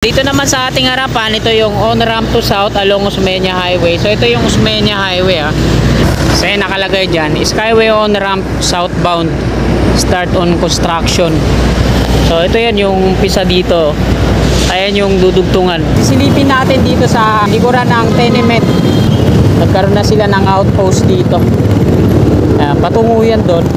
Dito naman sa ating harapan, ito yung on-ramp to south along Osmeña Highway. So ito yung Osmeña Highway So nakalagay dyan, Skyway on-ramp southbound, start on construction. So ito yan yung pisa dito. Ayan yung dudugtungan. Silipin natin dito sa likuran ng tenement. Nagkaroon na sila ng outpost dito. Patungo yan doon.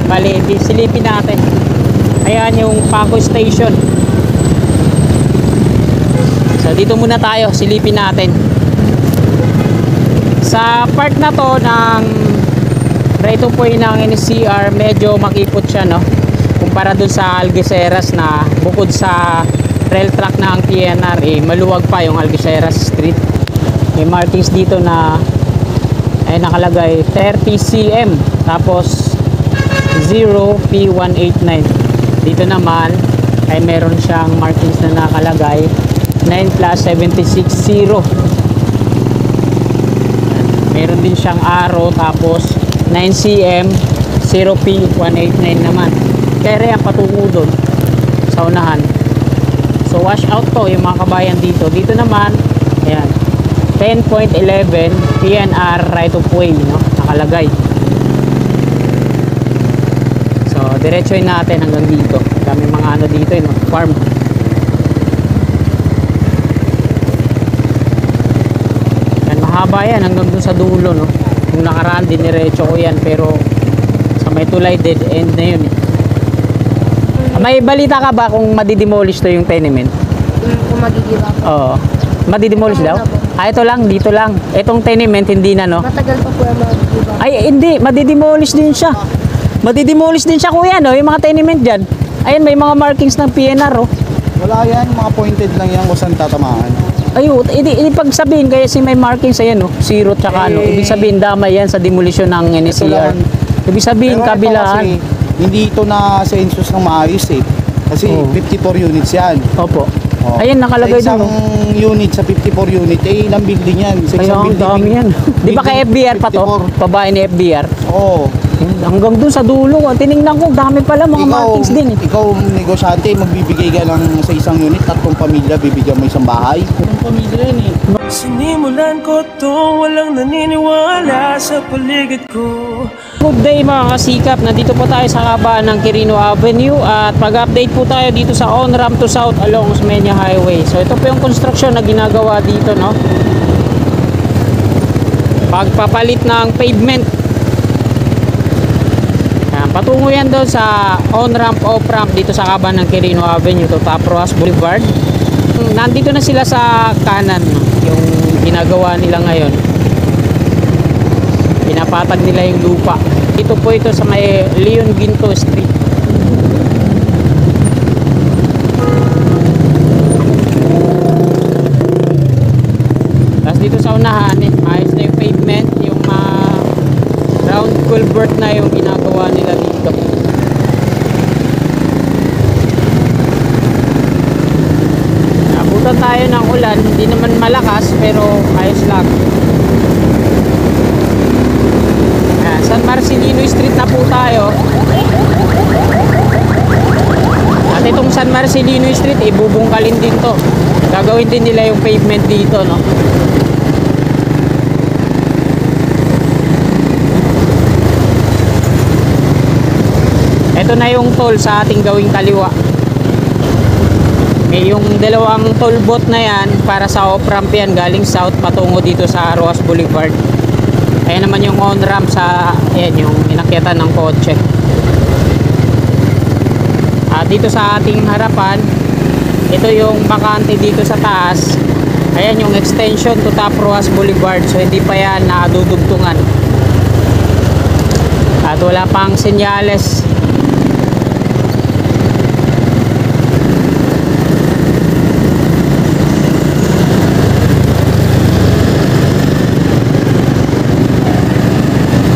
Bali, silipin natin. Ayan yung Paco Station. So dito muna tayo, silipin natin. Sa part na to ng right of way ng NCR, medyo makipot siya, no? Kumpara dun sa Algeciras na bukod sa rail track ng PNR, maluwag pa yung Algeciras Street. May markings dito na nakalagay 30 cm tapos 0P189. Dito naman ay meron siyang markings na nakalagay 9+760. Meron din siyang arrow tapos 9cm 0P189 naman. Kaya yan patungo doon sa unahan. So wash out to yung mga kabayan dito. Dito naman ayan 10.11 PNR right of way, no? Nakalagay. So diretsoin natin hanggang dito. Dami mga ano dito, no? Farm. Mahaba yan hanggang dun sa dulo, no? Kung nakaraan diniretso ko yan, pero sa may tulay dead end na yun May balita ka ba kung madidemolish to yung tenement? Kung magigiba po. Oo. Madidemolish daw? Ito lang, dito lang. Itong tenement hindi na, no? Matagal pa po yung magigiba. Ay hindi, madidemolish din siya. Madidemolish din siya, kuya, no? Yung mga tenement dyan. Ayan, may mga markings ng PNR, oh. Wala yan, mga pointed lang yan kung saan tatamaan. Ayun, hindi pag sabihin kaya si may markings ayan, no? Zero tsaka ano. Ibig sabihin damay yan sa demolition ng NCR. Ibig sabihin Pero kabilaan. Kasi, hindi ito na census ng maayos Kasi 54 units yan. Opo. Ayan, nakalagay sa isang doon, unit, sa 54 unit, ilang building yan? Sa Kaya isang ang building. dami yan. Di ba kay FBR pa to? 54. Pabahay ni FBR. Oo. Hanggang dun sa dulo. Tinignan ko, dami pala mga markings din. Ikaw, negosyante, magbibigay ka lang sa isang unit, 3 pamilya, bibigyan mo isang bahay. 3 pamilya yan Sinimulan ko to, walang naniniwala sa paligid ko. Good day mga kasikap, nandito po tayo sa kabaan ng Quirino Avenue at mag-update po tayo dito sa on-ramp to south along Osmeña Highway. So ito po yung construction na ginagawa dito, no? Pagpapalit ng pavement. Patungo yan doon sa on-ramp, off-ramp dito sa kaban ng Quirino Avenue to Top Rojas Boulevard. Nandito na sila sa kanan, yung ginagawa nila ngayon. Pinapatag nila yung lupa. Ito po ito sa may Leon Ginto Street. Tapos dito sa unahan, ayos na yung pavement, yung round culvert na yung ginagawa nila dito. Abutan tayo ng ulan, hindi naman malakas pero ayos lang. Ayan, San Marcelino Street na po tayo. At itong San Marcelino Street, ibubungkalin din to. Gagawin din nila yung pavement dito, no? Ito na yung toll sa ating gawing kaliwa. Yung dalawang toll booth na yan para sa off-ramp yan galing south patungo dito sa Rojas Boulevard. Ayan naman yung on-ramp sa yung inakyatan ng kotse. At dito sa ating harapan, ito yung bakante dito sa taas. Ayan yung extension to Top Rojas Boulevard. So hindi pa yan nadudugtungan. At wala pang senyales.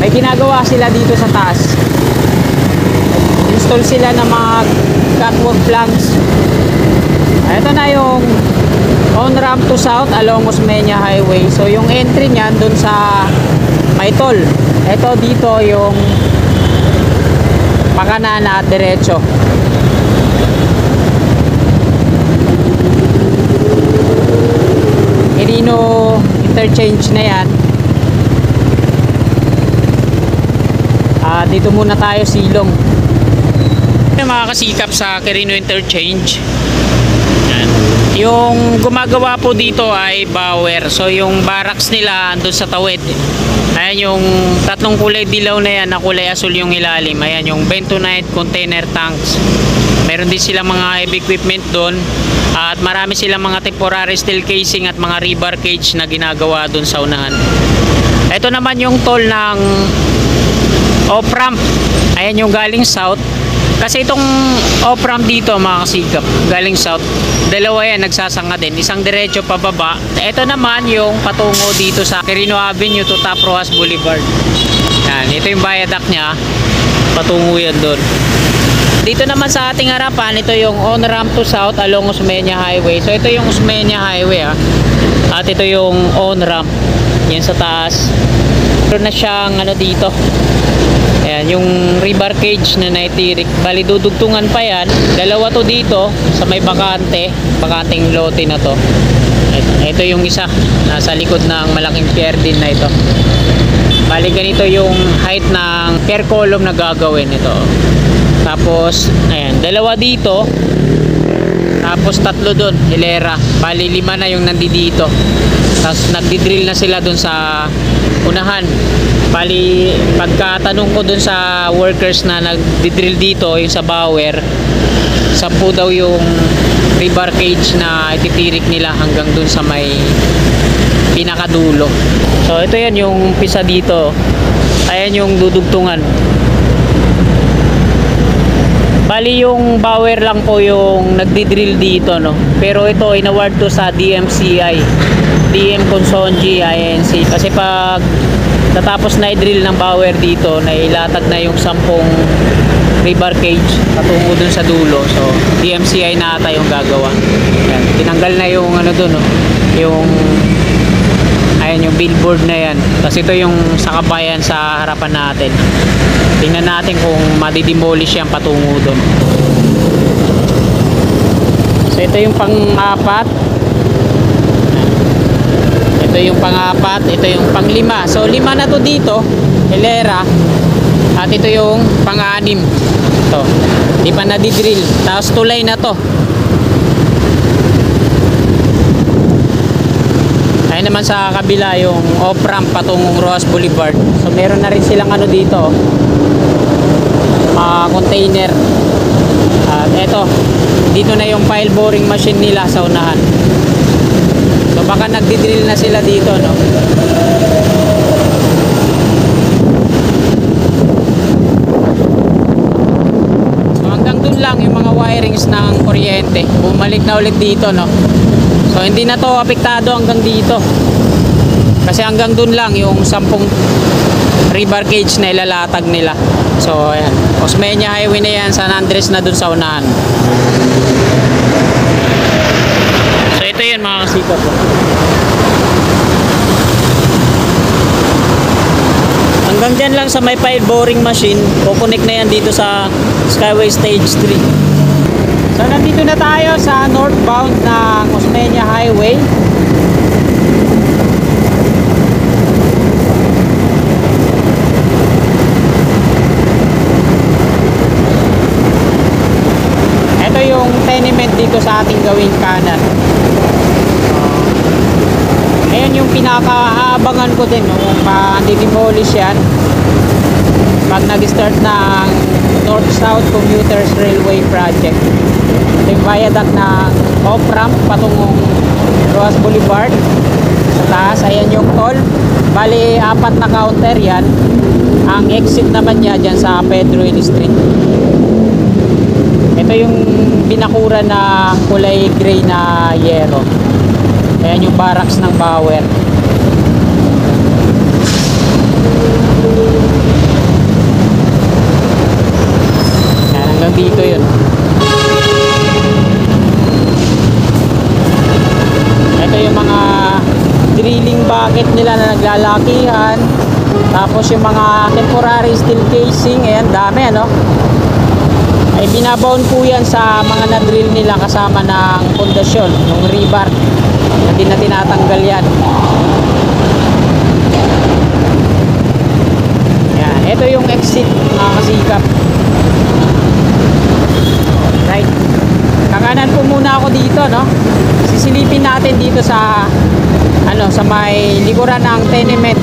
May ginagawa sila dito sa taas. Install sila ng mga catwalk planks. Ito na yung on-ramp to south along Osmeña Highway. So yung entry niyan dun sa may toll. Ito dito yung pakanan at diretso. interchange na yan. Dito muna tayo silong. Mga kasikap sa Quirino Interchange. Yan. Yung gumagawa po dito ay Bauer. So yung barracks nila andun sa tawid. Ayan yung tatlong kulay dilaw na yan, na kulay asul yung ilalim. Ayan yung bentonite container tanks. Meron din sila mga heavy equipment doon. At marami silang mga temporary steel casing at mga rebar cage na ginagawa doon sa unahan. Ito naman yung toll ng off-ramp. Ayan yung galing south. Kasi itong off-ramp dito mga kasikap, galing south, dalawa yan nagsasanga din, isang diretso pababa. Ito naman yung patungo dito sa Quirino Avenue to Top Rojas Boulevard. Yan, ito yung viaduct nya, patungo yan doon. Dito naman sa ating harapan, ito yung on-ramp to south along Osmeña Highway. So ito yung Osmeña Highway at ito yung on-ramp. Yan sa taas. Meron na siyang ano dito. Ayan, yung rebar cage na naitirik. Bali, dudugtungan pa yan. Dalawa to dito sa may bakanting lote na to. Ito yung isa. Nasa likod ng malaking pier din na ito. Bali, ganito yung height ng pier column na gagawin ito. Tapos, ayan, dalawa dito. Tapos tatlo doon, hilera. Bali, 5 na yung nandito. Tapos nagdidrill na sila doon sa unahan. Bali, pagkatanong ko dun sa workers na nagdidrill dito, yung sa Bauer, 10 daw yung rebar cage na ititirik nila hanggang dun sa may pinakadulo. So ito yan yung pisa dito. Ayan yung dudugtungan. Bali yung Bauer lang po yung nagdidrill dito, no? Pero ito inaward to sa DMCI, DM Consonji INC. Kasi pag natapos na i-drill ng Bauer dito, nailatag na yung 10 rebar cage patungo dun sa dulo. So DMCI na ata yung gagawa. Yan. Tinanggal na yung ano dun, no? Yung ayan yung billboard na yan. Kasi ito yung sakabayan sa harapan natin. Tingnan natin kung madidemolish yan patungo dun. So ito yung pang-apat. Ito yung pang-apat, ito yung pang-5. So 5 na to dito, hilera. At ito yung pang-6. Ito, di pa nadidrill. Tapos tulay na to. Ayun naman sa kabila yung off-ramp patungong Rojas Boulevard. So meron na rin silang ano dito, container. At ito, dito na yung pile boring machine nila sa unahan. So baka nagdidrill na sila dito, no? So hanggang dun lang yung mga wirings ng kuryente. Bumalik na ulit dito, no? So hindi na to apektado hanggang dito. Kasi hanggang dun lang yung 10 rebar cage na ilalatag nila. So ayan, Osmeña Highway na yan, San Andres na dun sa unahan. So ito yun mga kasikap. Hanggang dyan lang sa may pile boring machine, kukunik na yan dito sa Skyway Stage 3. So nandito na tayo sa northbound ng Osmeña Highway. Ito yung tenement dito sa ating gawing kanan. Ayan yung pinaka-aabangan ko din, no? Pa-demolish yan pag nag-start ng North-South Commuters Railway Project. Ito yung viaduct ng off-ramp patungong Rojas Boulevard. Sa taas, ayan yung toll. Bali, 4 na counter yan. Ang exit naman niya dyan sa Pedro Hill Street. Ito yung binakura na kulay gray na yero. Ayan yung barracks ng Bauer. Ayan, hanggang dito yun. Ito yung mga drilling bucket nila na naglalakihan. Tapos yung mga temporary steel casing. Ayan, dami ano. Ay binabound po yan sa mga na-drill nila kasama ng pundasyon, yung rebar. Hindi na tinatanggal yan. Ito yung exit, mga kasikap. Right. Kakanan po muna ako dito, no? Sisilipin natin dito sa sa may likuran ng tenement.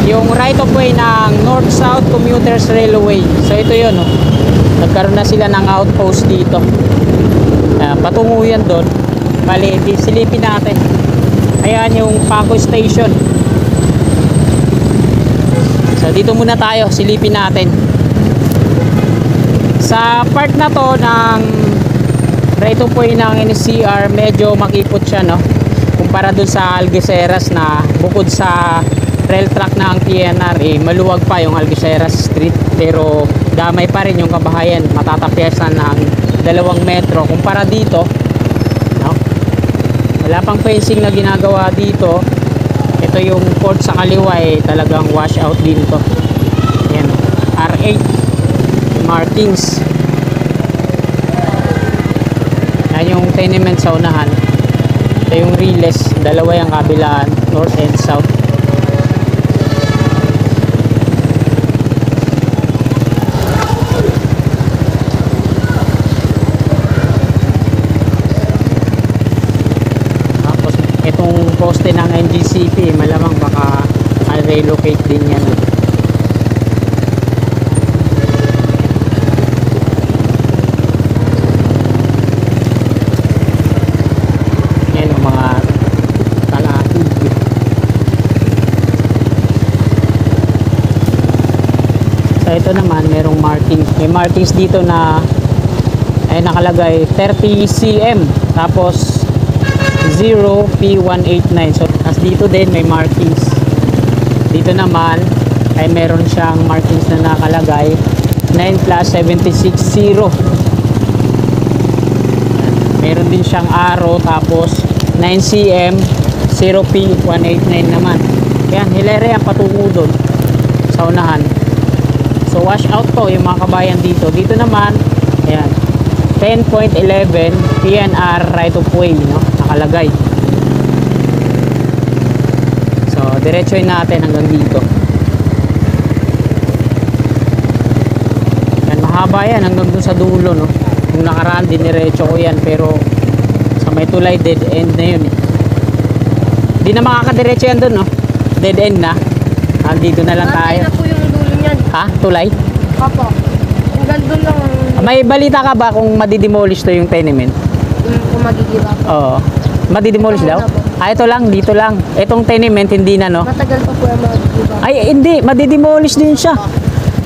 Yung right of way ng North-South Commuters Railway. So ito yun, no? Nagkaroon na sila ng outpost dito. Patungo yan doon. Bali, silipin natin. Ayan yung Paco Station. So dito muna tayo, silipin natin. Sa part na to ng right of way ng NCR, medyo makipot siya, no? Kumpara dun sa Algeciras na bukod sa rail track ng PNR, maluwag pa yung Algeciras Street, pero damay pa rin yung kabahayan, matatapyasan ng 2 metro. Kumpara dito, no? Wala pang fencing na ginagawa dito. Ito yung port sa kaliwa, talagang wash out din to. Yan, R8 markings. Yan yung tenement sa unahan. Ito yung Riles, dalawa yung kabilaan, north and south. Tapos itong poste ng NGCP, malamang baka relocate din yan. Ito naman merong markings, may markings dito na nakalagay 30 cm tapos 0P189. So as dito din may markings. Dito naman ay meron siyang markings na nakalagay 9+76.0. Meron din siyang arrow tapos 9 cm 0P189 naman. Yan, hilere ang patungo doon sa unahan. So wash out to yung mga kabayan dito. Dito naman, ayan, 10.11 PNR right of way, no? Nakalagay. So diretsoin natin hanggang dito. Yan, mahaba yan hanggang dun sa dulo, no? Kung nakaraan din diretso ko yan, pero sa may tulay dead end na yun, Di na makakadiretso yan dun, no? Dead end na. Dito na lang tayo. Na po yung dulo niyan. Ha? Tulay? Opo. Hanggang doon lang. May balita ka ba kung madidemolish to yung tenement? Kung magigiba po. Oo. Madidemolish daw? Ito lang, dito lang. Itong tenement hindi na, no? Matagal pa po yung magigiba. Ay, hindi. Madidemolish din siya.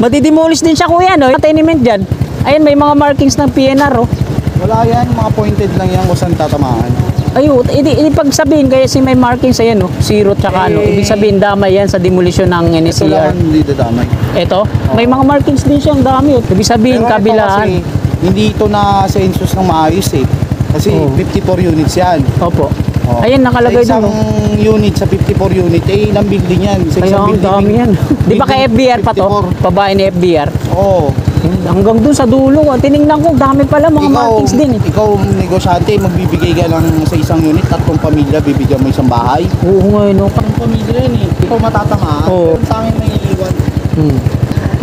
Madidemolish din siya, kuya, no? Yung tenement dyan. Ayun, may mga markings ng PNR, oh. Wala yan, mga pointed lang yan kung saan tatamaan. Ayun, ibig sabihin, kaya si may markings, ayan, no? Zero tsaka, ano. Ibig sabihin, damay yan sa demolition ng Ito NCR. lang hindi dadamay. Ito, may mga markings din siya, ang dami, oh. Ibig sabihin, Pero ito kabilaan. kasi, hindi ito na census ng maayos, Kasi Oo. 54 units yan. Opo. Oh. Ayun, nakalagay sa doon, isang unit sa 54 unit, ilang building yan? Sa Kaya isang ang building. dami yan. Di ba kay FBR pa to? 54. Pabahay ni FBR? Oo. Hanggang dun sa dulo, tinignan ko, dami pala mga markings din, eh. Ikaw, negosyante, magbibigay ka lang sa isang unit, 3 pamilya, bibigyan mo isang bahay. Oo ngayon, no? Ang pamilya yan Ikaw matatamaan. Oo. Pero sa akin may iiwan.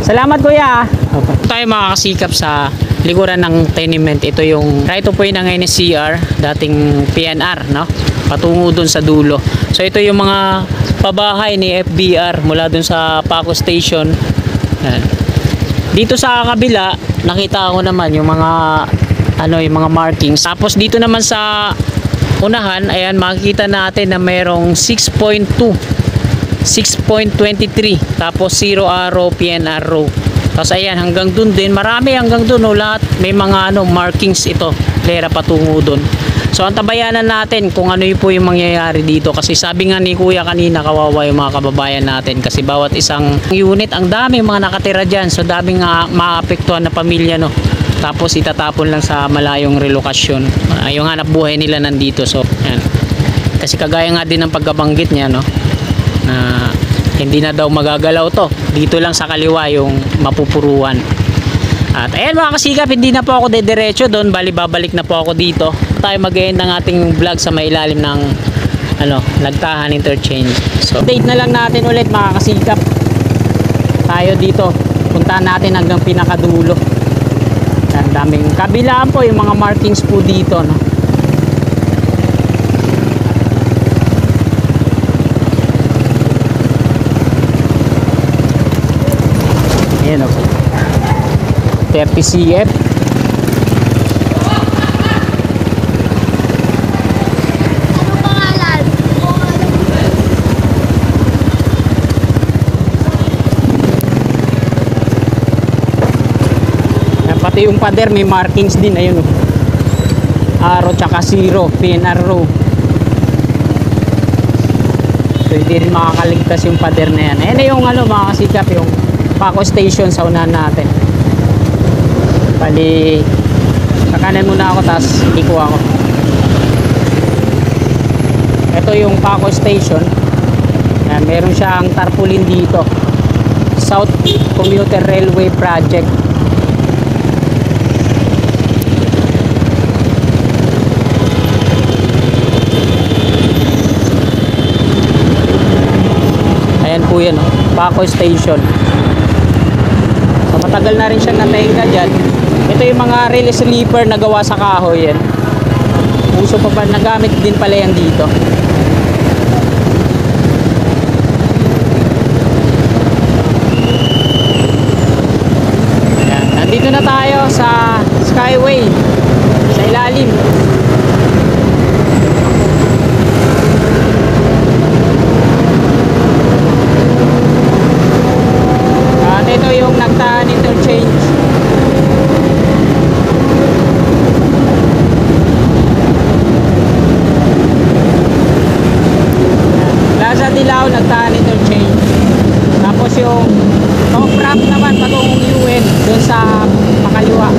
Salamat, kuya. Tayo makakasikap sa likuran ng tenement. Ito yung right of way ng NCR, dating PNR, no? Patungo dun sa dulo. So ito yung mga pabahay ni FBR mula dun sa Paco Station. Yan. Dito sa kabila, nakita ko naman yung mga yung mga markings. Tapos dito naman sa unahan, ayan, makikita natin na mayroong 6.2, 6.23, tapos 0 arrow PNR row. Tapos ayan, hanggang dun din, marami hanggang dun, no, lahat may mga markings ito, lera patungo dun. So ang tabayanan natin kung ano po yung mangyayari dito, kasi sabi nga ni kuya kanina, kawawa yung mga kababayan natin kasi bawat isang unit, ang dami mga nakatira dyan, so daming maapektuhan na pamilya, no. Tapos itatapon lang sa malayong relokasyon, yung hanap buhay nila nandito. So yan, kasi kagaya nga din ng pagkabanggit niya, no, na hindi na daw magagalaw to, dito lang sa kaliwa yung mapupuruan. At ayan mga kasikap, hindi na po ako dediretso doon, bali babalik na po ako dito. Tayo mag-end ng ating vlog sa may ilalim ng Nagtahan Interchange. So update na lang natin ulit mga kasikap. tayo dito. Puntahan natin hanggang pinakadulo. Ang daming kabilaan po yung mga markings po dito, no? Ayan o. 30 CF. Ano pangalan? Ayan, pati yung pader may markings din. Ayun o. Arrow tsaka zero. PNR row. So hindi rin makakaligtas yung pader na yan. Ayan na yung ano, mga kasikap, yung Paco Station sa unahan natin. Bali, kakanan muna ako, tapos iko ako. Ito yung Paco Station. Ayan, meron siyang tarpaulin dito. South Commuter Railway Project. Ayan po yan, oh, Paco Station. So, matagal na rin siyang natahinga dyan. Ito yung mga rail sleeper na gawa sa kahoy yan. Uso pa ba, nagamit din pala yan dito. Ayan, nandito na tayo sa Skyway, sa ilalim. At ito yung Nagtaan Interchange. Plaza Dilao, Nagtaan Interchange. Tapos yung top ramp naman patungong UN doon sa pakaliwa.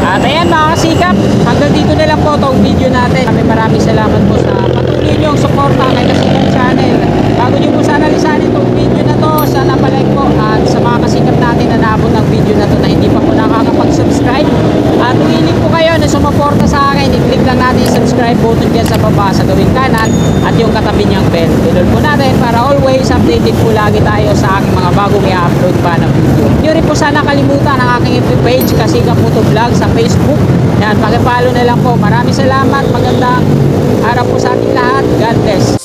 At ayan mga kasikap, hanggang dito na lang po itong video natin. Maraming salamat po sa patuloy niyong suporta kay Kasikap Channel. Bago niyo po sana lisanin itong video na to, sana palike po. At sa mga kasikap natin na naabot ng video na to na hindi pa po nakakapag-subscribe, at hiling po kayo na sumuporta sa akin, i-click lang natin yung subscribe button dyan sa baba sa gawing kanan at yung katabi niyang bell. Pinol po natin para always updated po lagi tayo sa aking mga bagong i-upload pa na video. Hindi rin po sana kalimutan ang aking FB page, Kasikap Moto Vlog sa Facebook. Yan, pakipalo na lang po. Maraming salamat. Magandang araw po sa ating lahat. God bless.